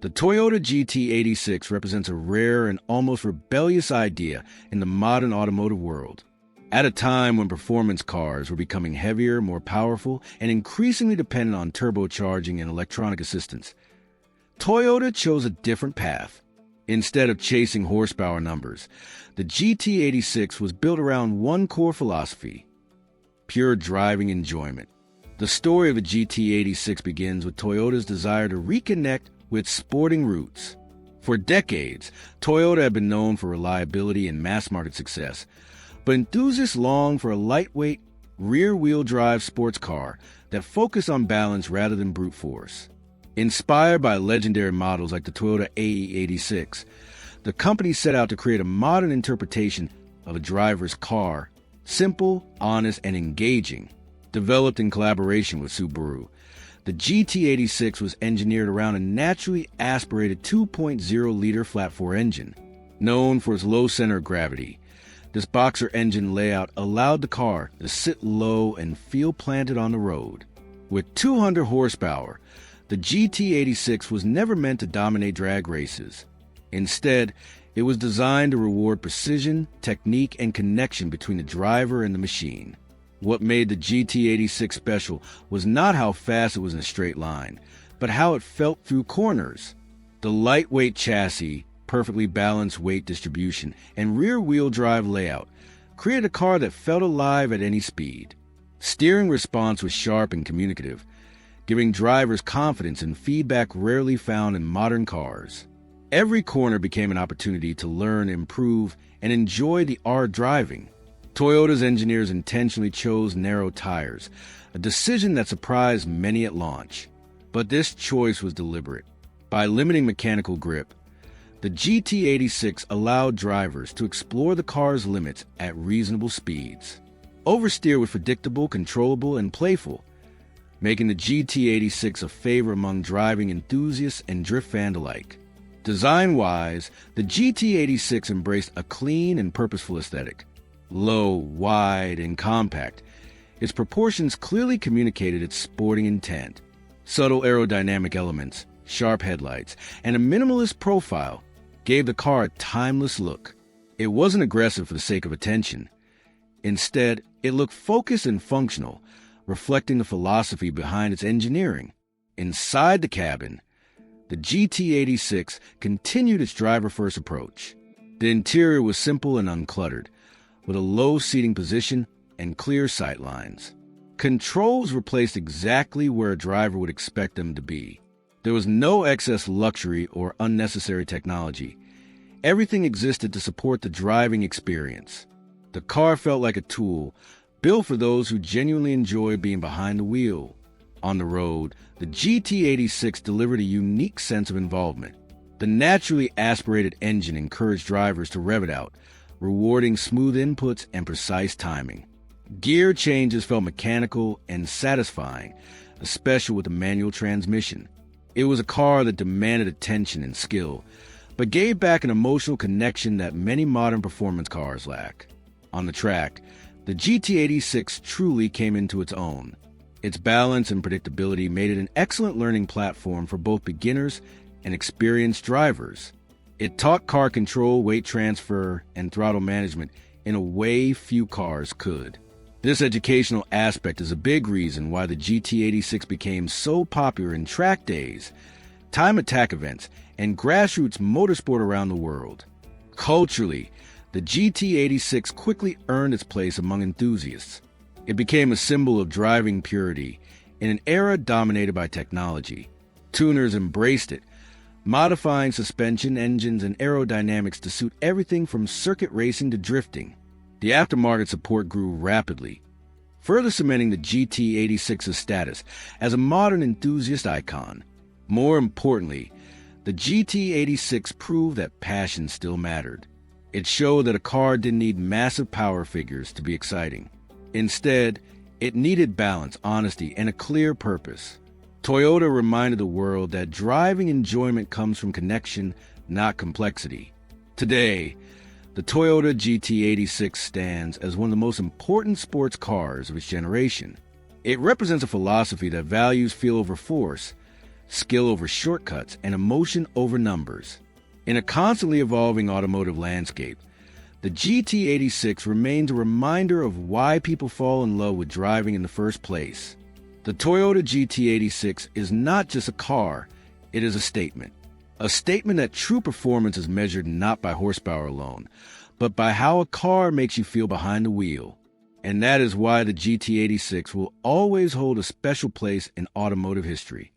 The Toyota GT86 represents a rare and almost rebellious idea in the modern automotive world. At a time when performance cars were becoming heavier, more powerful, and increasingly dependent on turbocharging and electronic assistance, Toyota chose a different path. Instead of chasing horsepower numbers, the GT86 was built around one core philosophy: pure driving enjoyment. The story of the GT86 begins with Toyota's desire to reconnect with sporting roots. For decades, Toyota had been known for reliability and mass-market success, but enthusiasts longed for a lightweight, rear-wheel drive sports car that focused on balance rather than brute force. Inspired by legendary models like the Toyota AE86, the company set out to create a modern interpretation of a driver's car, simple, honest, and engaging. Developed in collaboration with Subaru, the GT86 was engineered around a naturally aspirated 2.0-liter flat-four engine. Known for its low center of gravity, this boxer engine layout allowed the car to sit low and feel planted on the road. With 200 horsepower, the GT86 was never meant to dominate drag races. Instead, it was designed to reward precision, technique, and connection between the driver and the machine. What made the GT86 special was not how fast it was in a straight line, but how it felt through corners. The lightweight chassis, perfectly balanced weight distribution, and rear-wheel drive layout created a car that felt alive at any speed. Steering response was sharp and communicative, giving drivers confidence and feedback rarely found in modern cars. Every corner became an opportunity to learn, improve, and enjoy the art of driving. Toyota's engineers intentionally chose narrow tires, a decision that surprised many at launch. But this choice was deliberate. By limiting mechanical grip, the GT86 allowed drivers to explore the car's limits at reasonable speeds. Oversteer was predictable, controllable, and playful, making the GT86 a favorite among driving enthusiasts and drift fans alike. Design-wise, the GT86 embraced a clean and purposeful aesthetic. Low, wide, and compact, its proportions clearly communicated its sporting intent. Subtle aerodynamic elements, sharp headlights, and a minimalist profile gave the car a timeless look. It wasn't aggressive for the sake of attention. Instead, it looked focused and functional, reflecting the philosophy behind its engineering. Inside the cabin, the GT86 continued its driver-first approach. The interior was simple and uncluttered, with a low seating position and clear sight lines. Controls were placed exactly where a driver would expect them to be. There was no excess luxury or unnecessary technology. Everything existed to support the driving experience. The car felt like a tool, built for those who genuinely enjoy being behind the wheel. On the road, the GT86 delivered a unique sense of involvement. The naturally aspirated engine encouraged drivers to rev it out, rewarding smooth inputs and precise timing. Gear changes felt mechanical and satisfying, especially with a manual transmission. It was a car that demanded attention and skill, but gave back an emotional connection that many modern performance cars lack. On the track, the GT86 truly came into its own. Its balance and predictability made it an excellent learning platform for both beginners and experienced drivers. It taught car control, weight transfer, and throttle management in a way few cars could. This educational aspect is a big reason why the GT86 became so popular in track days, time attack events, and grassroots motorsport around the world. Culturally, the GT86 quickly earned its place among enthusiasts. It became a symbol of driving purity in an era dominated by technology. Tuners embraced it, modifying suspension, engines, and aerodynamics to suit everything from circuit racing to drifting. The aftermarket support grew rapidly, further cementing the GT86's status as a modern enthusiast icon. More importantly, the GT86 proved that passion still mattered. It showed that a car didn't need massive power figures to be exciting. Instead, it needed balance, honesty, and a clear purpose. Toyota reminded the world that driving enjoyment comes from connection, not complexity. Today, the Toyota GT86 stands as one of the most important sports cars of its generation. It represents a philosophy that values feel over force, skill over shortcuts, and emotion over numbers. In a constantly evolving automotive landscape, the GT86 remains a reminder of why people fall in love with driving in the first place. The Toyota GT86 is not just a car, it is a statement. A statement that true performance is measured not by horsepower alone, but by how a car makes you feel behind the wheel. And that is why the GT86 will always hold a special place in automotive history.